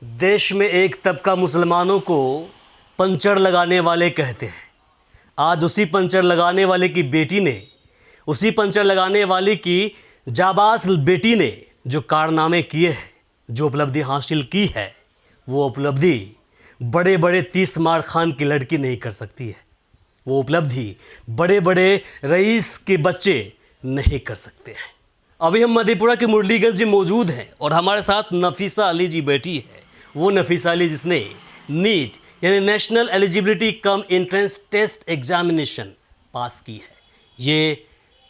देश में एक तबका मुसलमानों को पंचर लगाने वाले कहते हैं। आज उसी पंचर लगाने वाले की बेटी ने, उसी पंचर लगाने वाली की जाबाज बेटी ने जो कारनामे किए हैं, जो उपलब्धि हासिल की है, वो उपलब्धि बड़े बड़े 30 मार खान की लड़की नहीं कर सकती है। वो उपलब्धि बड़े बड़े रईस के बच्चे नहीं कर सकते हैं। अभी हम मधेपुरा के मुरलीगंज में मौजूद हैं और हमारे साथ नफीसा अली जी बैठी है। वो नफीसा अली जिसने नीट यानी national eligibility cum entrance test examination pass की है। ये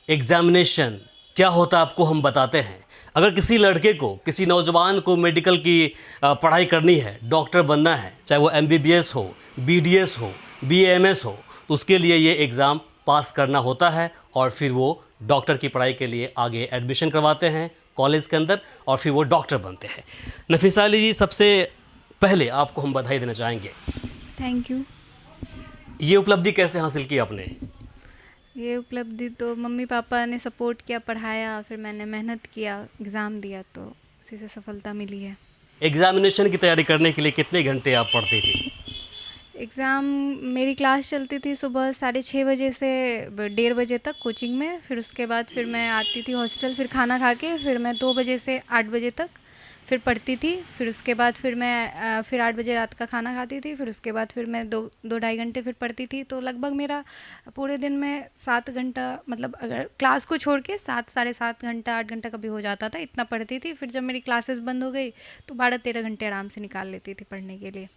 एग्जामिनेशन क्या होता है आपको हम बताते हैं। अगर किसी लड़के को, किसी नौजवान को मेडिकल की पढ़ाई करनी है, डॉक्टर बनना है, चाहे वो MBBS हो, BDS हो, BAMS हो, तो उसके लिए ये एग्ज़ाम पास करना होता है और फिर वो डॉक्टर की पढ़ाई के लिए आगे एडमिशन करवाते हैं कॉलेज के अंदर और फिर वो डॉक्टर बनते हैं। नफीसा अली जी, सबसे पहले आपको हम बधाई देना चाहेंगे। Thank you. ये उपलब्धि कैसे हासिल की आपने? ये उपलब्धि तो मम्मी पापा ने सपोर्ट किया, पढ़ाया, फिर मैंने मेहनत किया, एग्ज़ाम दिया, तो इसी से सफलता मिली है। एग्जामिनेशन की तैयारी करने के लिए कितने घंटे आप पढ़ती थी? एग्ज़ाम मेरी क्लास चलती थी सुबह 6:30 बजे से 1:30 बजे तक कोचिंग में। फिर उसके बाद फिर मैं आती थी हॉस्टल, फिर खाना खा के फिर मैं 2 बजे से 8 बजे तक फिर पढ़ती थी। फिर उसके बाद फिर मैं फिर 8 बजे रात का खाना खाती थी। फिर उसके बाद फिर मैं 2-2.5 घंटे फिर पढ़ती थी। तो लगभग मेरा पूरे दिन में 7 घंटा, मतलब अगर क्लास को छोड़ के 7 साढ़े 7 घंटा 8 घंटा कभी हो जाता था, इतना पढ़ती थी। फिर जब मेरी क्लासेस बंद हो गई तो 12-13 घंटे आराम से निकाल लेती थी पढ़ने के लिए,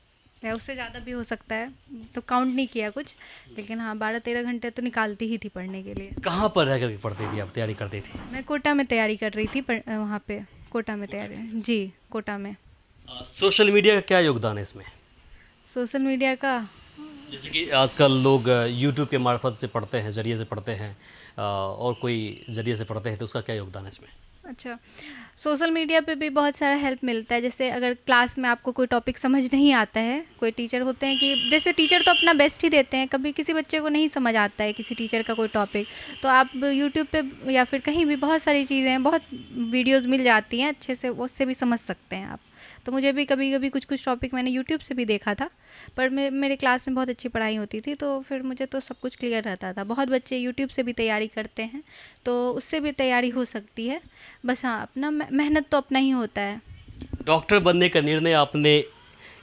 या उससे ज़्यादा भी हो सकता है, तो काउंट नहीं किया कुछ, लेकिन हाँ 12-13 घंटे तो निकालती ही थी पढ़ने के लिए। कहाँ पर रह करके पढ़ती थी आप, तैयारी करती थी? मैं कोटा में तैयारी कर रही थी, वहाँ पे कोटा में तैयारी, जी कोटा में। सोशल मीडिया का क्या योगदान है इसमें? सोशल मीडिया का, जैसे कि आजकल लोग यूट्यूब के मार्फत से पढ़ते हैं, ज़रिए से पढ़ते हैं, और कोई ज़रिए से पढ़ते हैं, तो उसका क्या योगदान है इसमें? अच्छा, सोशल मीडिया पे भी बहुत सारा हेल्प मिलता है। जैसे अगर क्लास में आपको कोई टॉपिक समझ नहीं आता है, कोई टीचर होते हैं कि जैसे टीचर तो अपना बेस्ट ही देते हैं, कभी किसी बच्चे को नहीं समझ आता है किसी टीचर का कोई टॉपिक, तो आप यूट्यूब पे या फिर कहीं भी बहुत सारी चीज़ें हैं, बहुत वीडियोज़ मिल जाती हैं अच्छे से, उससे भी समझ सकते हैं आप। तो मुझे भी कभी कभी कुछ टॉपिक मैंने यूट्यूब से भी देखा था, पर मेरे क्लास में बहुत अच्छी पढ़ाई होती थी, तो फिर मुझे तो सब कुछ क्लियर रहता था। बहुत बच्चे यूट्यूब से भी तैयारी करते हैं, तो उससे भी तैयारी हो सकती है। बस हाँ, अपना मेहनत तो अपना ही होता है। डॉक्टर बनने का निर्णय आपने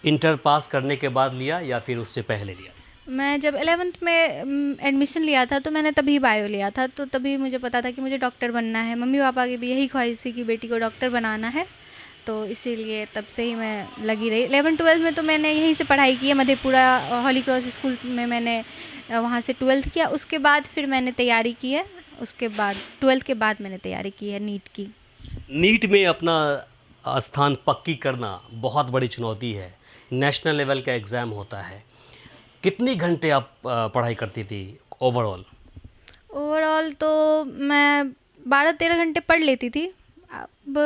इंटर पास करने के बाद लिया या फिर उससे पहले लिया? मैं जब 11th में एडमिशन लिया था तो मैंने तभी बायो लिया था, तो तभी मुझे पता था कि मुझे डॉक्टर बनना है। मम्मी पापा की भी यही ख्वाहिश थी कि बेटी को डॉक्टर बनाना है, तो इसीलिए तब से ही मैं लगी रही। 11th-12th में तो मैंने यहीं से पढ़ाई की है, मधेपुरा हॉली क्रॉस स्कूल में मैंने वहाँ से 12th किया। उसके बाद फिर मैंने तैयारी की है, उसके बाद 12th के बाद मैंने तैयारी की है नीट की। नीट में अपना स्थान पक्की करना बहुत बड़ी चुनौती है। नेशनल लेवल का एग्ज़ाम होता है। कितनी घंटे आप पढ़ाई करती थी ओवरऑल? ओवरऑल तो मैं 12-13 घंटे पढ़ लेती थी। अब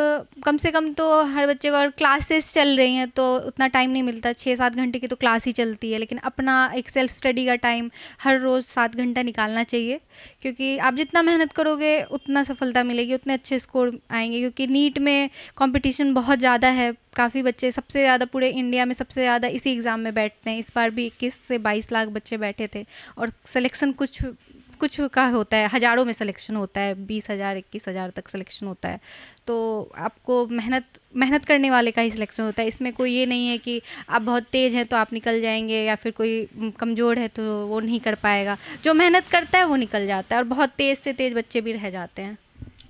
कम से कम तो हर बच्चे को, अगर क्लासेस चल रही हैं तो उतना टाइम नहीं मिलता, 6-7 घंटे की तो क्लास ही चलती है, लेकिन अपना एक सेल्फ स्टडी का टाइम हर रोज़ 7 घंटा निकालना चाहिए, क्योंकि आप जितना मेहनत करोगे उतना सफलता मिलेगी, उतने अच्छे स्कोर आएंगे। क्योंकि नीट में कंपटीशन बहुत ज़्यादा है, काफ़ी बच्चे, सबसे ज़्यादा पूरे इंडिया में सबसे ज़्यादा इसी एग्ज़ाम में बैठते हैं। इस बार भी 21 से 22 लाख बच्चे बैठे थे, और सिलेक्शन कुछ का होता है, हज़ारों में सिलेक्शन होता है, 20,000 21,000 तक सिलेक्शन होता है। तो आपको मेहनत करने वाले का ही सिलेक्शन होता है। इसमें कोई ये नहीं है कि आप बहुत तेज़ हैं तो आप निकल जाएंगे, या फिर कोई कमज़ोर है तो वो नहीं कर पाएगा। जो मेहनत करता है वो निकल जाता है, और बहुत तेज़ से तेज़ बच्चे भी रह जाते हैं।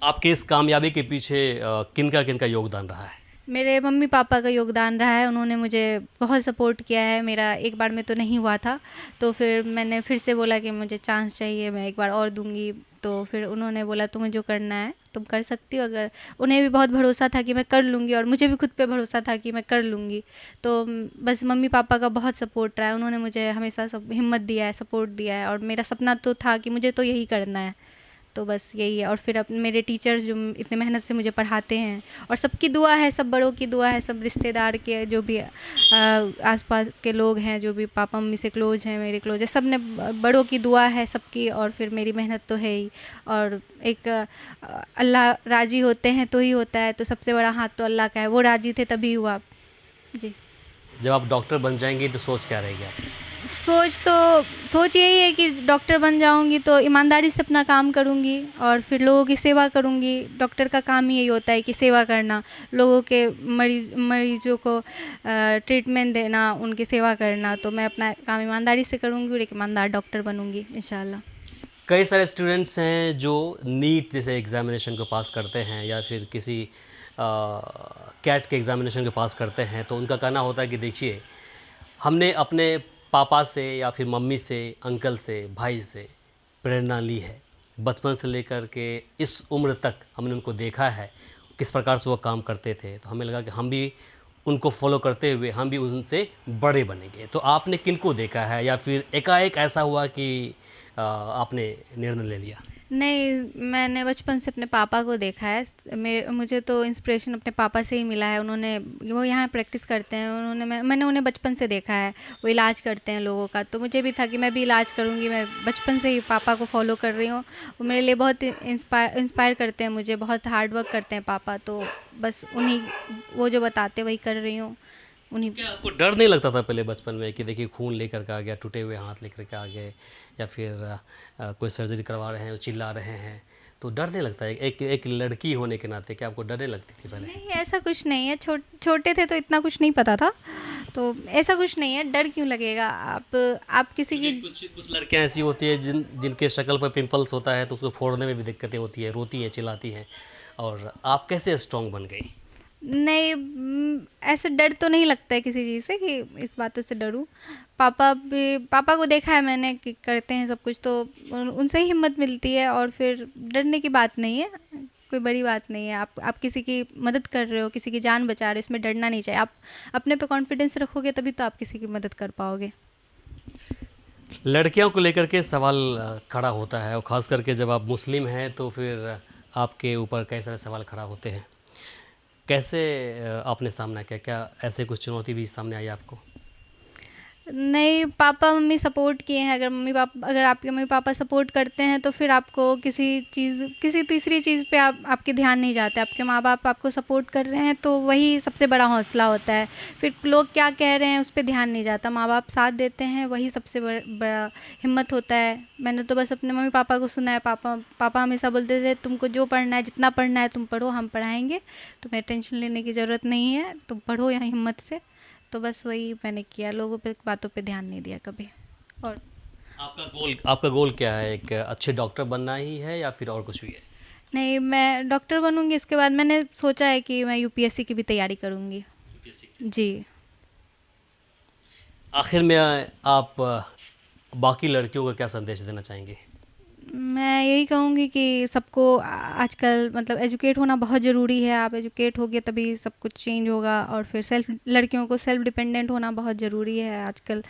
आपके इस कामयाबी के पीछे किनका योगदान रहा है? मेरे मम्मी पापा का योगदान रहा है। उन्होंने मुझे बहुत सपोर्ट किया है। मेरा एक बार में तो नहीं हुआ था, तो फिर मैंने फिर से बोला कि मुझे चांस चाहिए, मैं एक बार और दूंगी। तो फिर उन्होंने बोला तुम्हें जो करना है तुम कर सकती हो। अगर उन्हें भी बहुत भरोसा था कि मैं कर लूँगी, और मुझे भी खुद पे भरोसा था कि मैं कर लूँगी। तो बस मम्मी पापा का बहुत सपोर्ट रहा है। उन्होंने मुझे हमेशा सब हिम्मत दिया है, सपोर्ट दिया है, और मेरा सपना तो था कि मुझे तो यही करना है, तो बस यही है। और फिर अब मेरे टीचर्स जो इतने मेहनत से मुझे पढ़ाते हैं, और सबकी दुआ है, सब बड़ों की दुआ है, सब रिश्तेदार के जो भी आसपास के लोग हैं, जो भी पापा मम्मी से क्लोज हैं, मेरे क्लोज है, सब ने बड़ों की दुआ है सबकी, और फिर मेरी मेहनत तो है ही। और एक अल्लाह राज़ी होते हैं तो ही होता है, तो सबसे बड़ा हाथ तो अल्लाह का है, वो राज़ी थे तभी हुआ। जी। जब आप डॉक्टर बन जाएंगी तो सोच क्या रहेगी आपकी? सोच यही है कि डॉक्टर बन जाऊंगी तो ईमानदारी से अपना काम करूंगी और फिर लोगों की सेवा करूंगी। डॉक्टर का काम ही यही होता है कि सेवा करना, लोगों के मरीजों को ट्रीटमेंट देना, उनकी सेवा करना। तो मैं अपना काम ईमानदारी से करूंगी और एक ईमानदार डॉक्टर बनूंगी इंशाल्लाह। कई सारे स्टूडेंट्स हैं जो नीट जैसे एग्ज़ामिनेशन को पास करते हैं या फिर किसी कैट के एग्ज़ामिनेशन को पास करते हैं, तो उनका कहना होता है कि देखिए, हमने अपने पापा से या फिर मम्मी से, अंकल से, भाई से प्रेरणा ली है। बचपन से लेकर के इस उम्र तक हमने उनको देखा है किस प्रकार से वो काम करते थे, तो हमें लगा कि हम भी उनको फॉलो करते हुए हम भी उनसे बड़े बनेंगे। तो आपने किनको देखा है या फिर एकाएक ऐसा हुआ कि आपने निर्णय ले लिया? नहीं, मैंने बचपन से अपने पापा को देखा है। मुझे तो इंस्पिरेशन अपने पापा से ही मिला है। वो यहाँ प्रैक्टिस करते हैं, मैंने उन्हें बचपन से देखा है, वो इलाज करते हैं लोगों का। तो मुझे भी था कि मैं भी इलाज करूँगी। मैं बचपन से ही पापा को फॉलो कर रही हूँ। वो मेरे लिए बहुत इंस्पायर करते हैं मुझे, बहुत हार्ड वर्क करते हैं पापा। तो बस वो जो बताते वही कर रही हूँ उन्हीं। क्या आपको डर नहीं लगता था पहले बचपन में कि देखिए खून लेकर के आ गया, टूटे हुए हाथ लेकर के आ गए, या फिर कोई सर्जरी करवा रहे हैं, चिल्ला रहे हैं, तो डर नहीं लगता है? एक लड़की होने के नाते क्या आपको डर नहीं लगती थी पहले? नहीं, ऐसा कुछ नहीं है। छोटे थे तो इतना कुछ नहीं पता था, तो ऐसा कुछ नहीं है। डर क्यों लगेगा? आप किसी की कुछ लड़कियां ऐसी होती है जिनके शक्ल पर पिंपल्स होता है तो उसको फोड़ने में भी दिक्कतें होती है, रोती हैं, चिल्लाती हैं, और आप कैसे स्ट्रॉन्ग बन गई? नहीं, ऐसे डर तो नहीं लगता है किसी चीज़ से कि इस बात से डरूं। पापा को देखा है मैंने कि करते हैं सब कुछ, तो उनसे ही हिम्मत मिलती है। और फिर डरने की बात नहीं है, कोई बड़ी बात नहीं है। आप किसी की मदद कर रहे हो, किसी की जान बचा रहे हो, इसमें डरना नहीं चाहिए। आप अपने पे कॉन्फिडेंस रखोगे तभी तो आप किसी की मदद कर पाओगे। लड़कियों को लेकर के सवाल खड़ा होता है, और ख़ास करके जब आप मुस्लिम हैं तो फिर आपके ऊपर कई सारे सवाल खड़ा होते हैं। कैसे आपने सामना किया? क्या ऐसे कुछ चुनौती भी सामने आई आपको? नहीं, पापा मम्मी सपोर्ट किए हैं। अगर आपके मम्मी पापा सपोर्ट करते हैं तो फिर आपको किसी तीसरी चीज़ पे आपके ध्यान नहीं जाता। आपके माँ बाप आपको सपोर्ट कर रहे हैं तो वही सबसे बड़ा हौसला होता है। फिर लोग क्या कह रहे हैं उस पर ध्यान नहीं जाता। माँ बाप साथ देते हैं, वही सबसे बड़ा हिम्मत होता है। मैंने तो बस अपने मम्मी पापा को सुना है। पापा हमेशा बोलते थे, तुमको जो पढ़ना है, जितना पढ़ना है तुम पढ़ो, हम पढ़ाएंगे, तुम्हें टेंशन लेने की ज़रूरत नहीं है, तुम पढ़ो यहाँ हिम्मत से। तो बस वही मैंने किया, लोगों पे बातों पे ध्यान नहीं दिया कभी। और आपका गोल क्या है? एक अच्छे डॉक्टर बनना ही है या फिर और कुछ भी है? नहीं, मैं डॉक्टर बनूंगी। इसके बाद मैंने सोचा है कि मैं यूपीएससी की भी तैयारी करूंगी। जी। आखिर में आप बाकी लड़कियों को क्या संदेश देना चाहेंगे? मैं यही कहूँगी कि सबको आजकल मतलब एजुकेट होना बहुत ज़रूरी है। आप एजुकेट होगे तभी सब कुछ चेंज होगा। और फिर लड़कियों को सेल्फ डिपेंडेंट होना बहुत ज़रूरी है आजकल।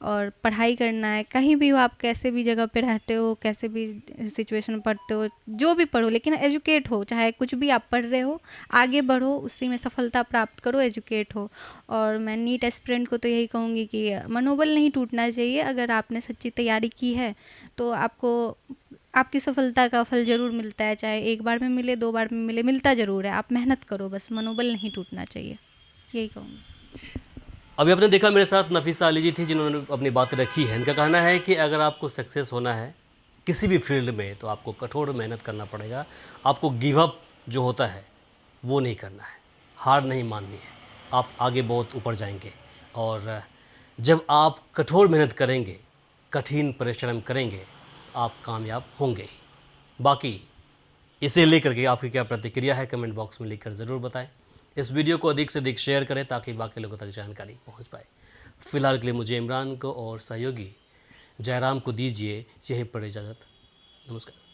और पढ़ाई करना है, कहीं भी हो, आप कैसे भी जगह पे रहते हो, कैसे भी सिचुएशन में पढ़ते हो, जो भी पढ़ो, लेकिन एजुकेट हो। चाहे कुछ भी आप पढ़ रहे हो, आगे बढ़ो, उसी में सफलता प्राप्त करो, एजुकेट हो। और मैं नीट एस्पिरेंट को तो यही कहूँगी कि मनोबल नहीं टूटना चाहिए। अगर आपने सच्ची तैयारी की है तो आपकी सफलता का फल ज़रूर मिलता है। चाहे एक बार में मिले, 2 बार में मिले, मिलता ज़रूर है। आप मेहनत करो, बस मनोबल नहीं टूटना चाहिए, यही कहूँगी। अभी आपने देखा मेरे साथ नफीसा अली जी थी जिन्होंने अपनी बात रखी है। इनका कहना है कि अगर आपको सक्सेस होना है किसी भी फील्ड में तो आपको कठोर मेहनत करना पड़ेगा। आपको गिव अप जो होता है वो नहीं करना है, हार नहीं माननी है। आप आगे बहुत ऊपर जाएंगे, और जब आप कठोर मेहनत करेंगे, कठिन परिश्रम करेंगे, आप कामयाब होंगे ही। बाकी इसे लेकर के आपकी क्या प्रतिक्रिया है कमेंट बॉक्स में लिखकर ज़रूर बताएं। इस वीडियो को अधिक से अधिक शेयर करें ताकि बाकी लोगों तक जानकारी पहुंच पाए। फिलहाल के लिए मुझे इमरान को और सहयोगी जयराम को दीजिए यहीं पर इजाज़त। नमस्कार।